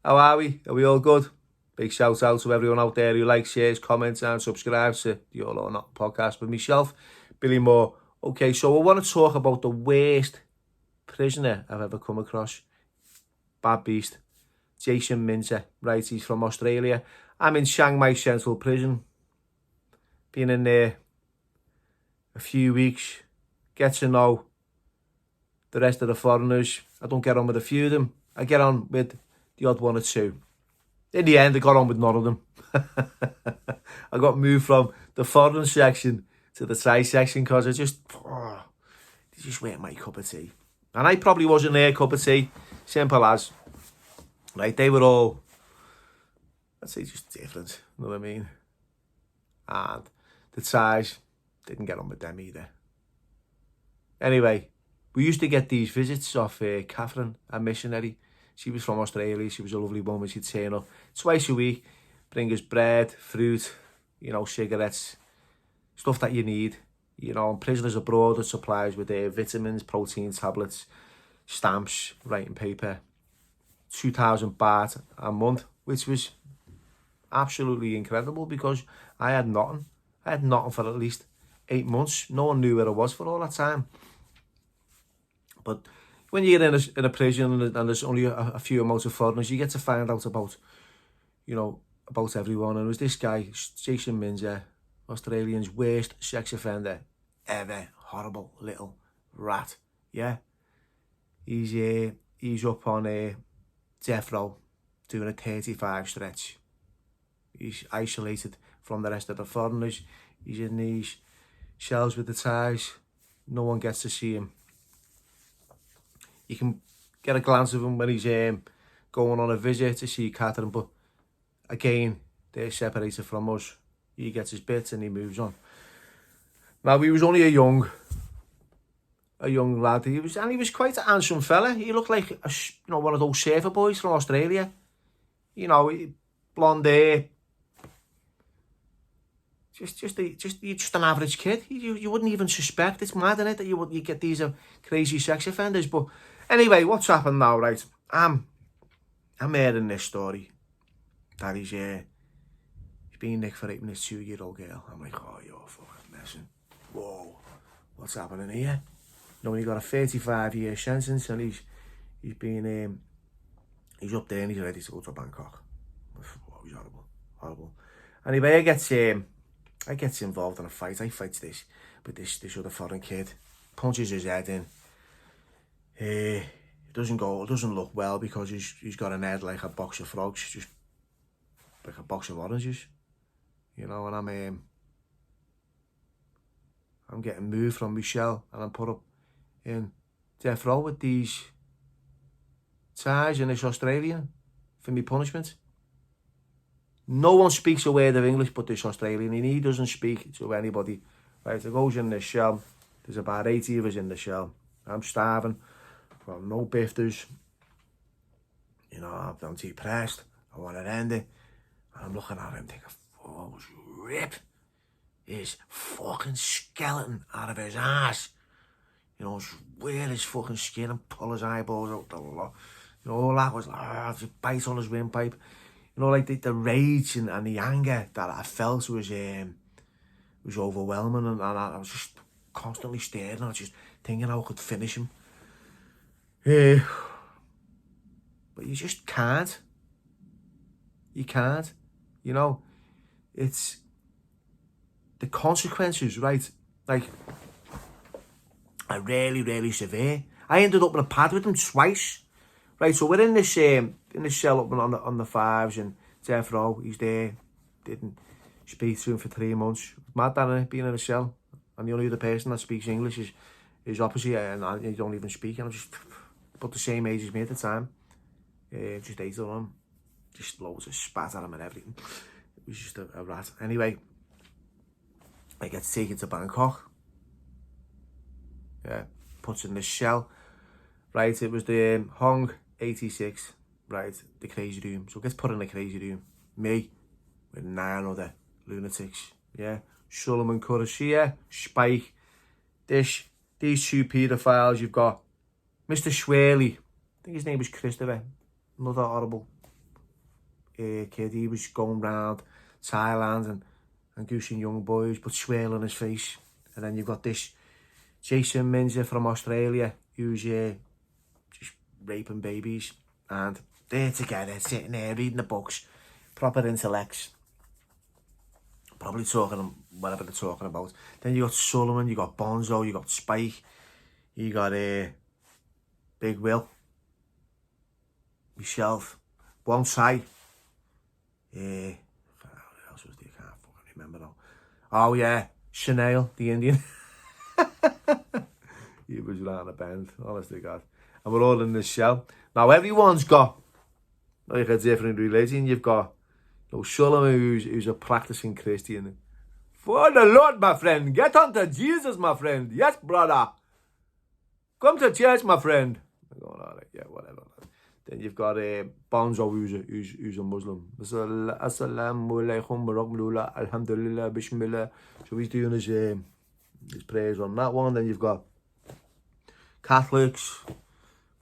How are we? Are we all good? Big shout out to everyone out there who likes, shares, comments and subscribes to the All or Not podcast with myself, Billy Moore. Okay, so I want to talk about the worst prisoner I've ever come across. Bad beast. Jason Minter, right? He's from Australia. I'm in Shanghai Central Prison. Been in there a few weeks. Get to know the rest of the foreigners. I don't get on with a few of them. I get on with the odd one or two. In the end, I got on with none of them. I got moved from the foreign section to the Thai section because they just weren't my cup of tea. And I probably wasn't their cup of tea. Simple as. Right, they were all, I'd say, just different. You know what I mean? And the Thais didn't get on with them either. Anyway, we used to get these visits off Catherine, a missionary. She was from Australia. She was a lovely woman. She'd turn up twice a week, bring us bread, fruit, cigarettes, stuff that you need. And prisoners abroad that supplies with their vitamins, protein tablets, stamps, writing paper, 2,000 baht a month, which was absolutely incredible because I had nothing. I had nothing for at least 8 months. No one knew where I was for all that time. But when you're in a prison and there's only a few amounts of foreigners, you get to find out about, about everyone. And it was this guy, Jason Minter, Australian's worst sex offender ever. Horrible little rat. Yeah. He's up on death row doing a 35 stretch. He's isolated from the rest of the foreigners. He's in these cells with the Thais. No one gets to see him. You can get a glance of him when he's going on a visit to see Catherine, but again, they're separated from us. He gets his bits and he moves on. Now, he was only a young lad. He was quite a handsome fella. He looked like one of those surfer boys from Australia. Blonde hair. Just an average kid. You wouldn't even suspect. It's mad, isn't it, that you get these crazy sex offenders. But anyway, what's happened now, right? I'm hearing this story that he's been nicked for raping his 2-year-old girl. I'm like, oh, you're fucking messing. Whoa, what's happening here? He got a 35-year sentence and he's up there and he's ready to go to Bangkok. Oh, he's horrible. Anyway, I gets involved in a fight. I fight this other foreign kid, punches his head in. It doesn't look well because he's got an head like a box of frogs, just like a box of oranges, and I'm getting moved from my cell and I'm put up in death row with these Thais and this Australian for me punishment. No one speaks a word of English but this Australian, and he doesn't speak to anybody. Right, it goes in the cell. There's about 80 of us in the cell. I'm starving. Got no bifters. I'm depressed. I want to end it. And I'm looking at him thinking, oh, rip his fucking skeleton out of his ass. Wear his fucking skin and pull his eyeballs out the lot. All that was just bite on his windpipe. Like the rage and the anger that I felt was overwhelming, and I was just constantly staring. I was just thinking how I could finish him. But you just can't. You can't. It's the consequences, right? Like, are really, really severe. I ended up in a pad with him twice. Right, so we're in this cell up on the fives and death row. He's there. Didn't speak to him for 3 months. Mad, that being in a cell, and the only other person that speaks English is opposite, and you don't even speak. And I'm just about the same age as me at the time. Just ate on him, just loads of spat at him and everything. It was just a rat. Anyway, I get taken to Bangkok. Yeah, put in the cell. Right, it was the Hong 86, right, the crazy room. So it gets put in the crazy room. Me, with 9 other lunatics, yeah. Solomon Kurashia, Spike, these 2 paedophiles. You've got Mr. Swirly, I think his name was Christopher, another horrible kid. He was going round Thailand and goosing young boys, but swirl on his face. And then you've got this Jason Minzer from Australia, who's just raping babies. And they're together, sitting there, reading the books, proper intellects. Probably talking whatever they're talking about. Then you got Sullivan, you got Bonzo, you got Spike, you got Big Will, myself, one side. What else was there? I can't fucking remember now. Oh yeah, Chanel, the Indian. He was round the bend, honestly, God. And we're all in this shell. Now everyone's got like a different religion. You've got Sullivan, who's a practicing Christian. For the Lord, my friend. Get onto Jesus, my friend. Yes, brother. Come to church, my friend. I'm going, all right, yeah, whatever. Then you've got Bonzo, who's a Muslim. Assalamu alaikum wa rahmatullah, alhamdulillah, bismillah. So he's doing his prayers on that one. Then you've got Catholics,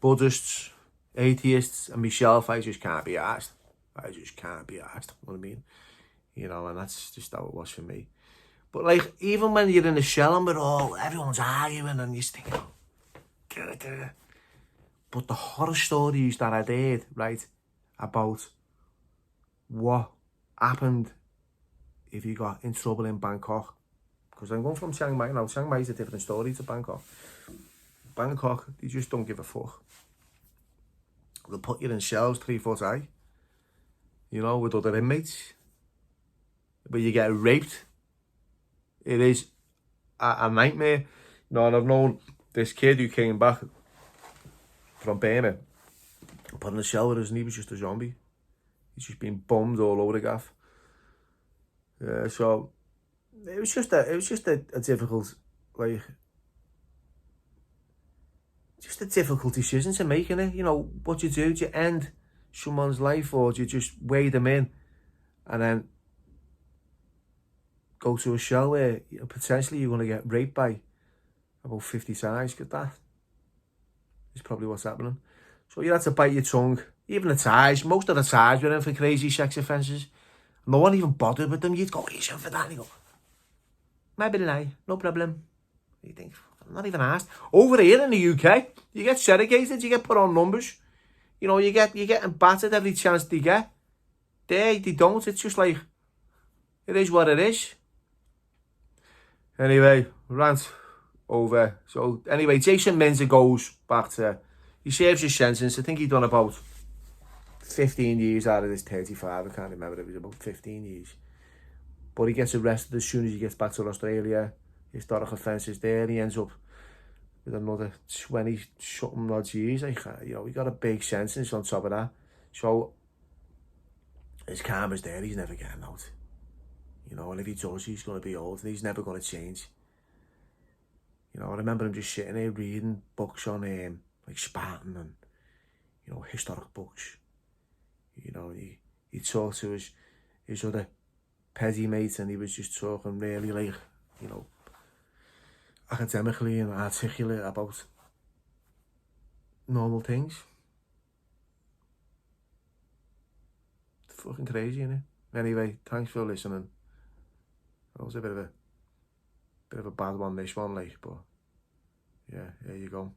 Buddhists, atheists, and myself. I just can't be asked. You know what I mean? And that's just how it was for me. But like, even when you're in the shell and everyone's arguing and you're thinking, but the horror stories that I did, right, about what happened if you got in trouble in Bangkok. Because I'm going from Shanghai now. Shanghai's a different story to Bangkok. Bangkok, they just don't give a fuck. They'll put you in cells 3 foot high, with other inmates. But you get raped. It is a nightmare. And I've known this kid who came back from Burma, put in a cell with us, and he was just a zombie. He's just been bummed all over the gaff. So it was just a difficult, like, just a difficult decision to make, innit? What you do you end someone's life, or do you just weigh them in and then go to a show where potentially you're going to get raped by about 50 Thais? Because that is probably what's happening. So you had to bite your tongue. Even the Thais, most of the Thais were in for crazy sex offences. No one even bothered with them. You'd go, he's in for that. And you go, maybe lie, no problem. You think, I'm not even asked. Over here in the UK, you get segregated, you get put on numbers. You're getting battered every chance they get. They don't. It's just like, it is what it is. Anyway, rant over. So anyway, Jason Minzer goes back to, he serves his sentence. I think he'd done about 15 years out of this 35. I can't remember, it was about 15 years. But he gets arrested as soon as he gets back to Australia. Historic offences there. He ends up with another 20-something odd years. He got a big sentence on top of that. So his karma's there. He's never getting out. And if he does, he's going to be old and he's never going to change. I remember him just sitting there reading books on like Spartan and historic books. He talked to his other petty mates, and he was just talking really like, academically and articulate about normal things. It's fucking crazy, innit? Anyway, thanks for listening. That was a bit of a bad one, this one, like, but yeah, there you go.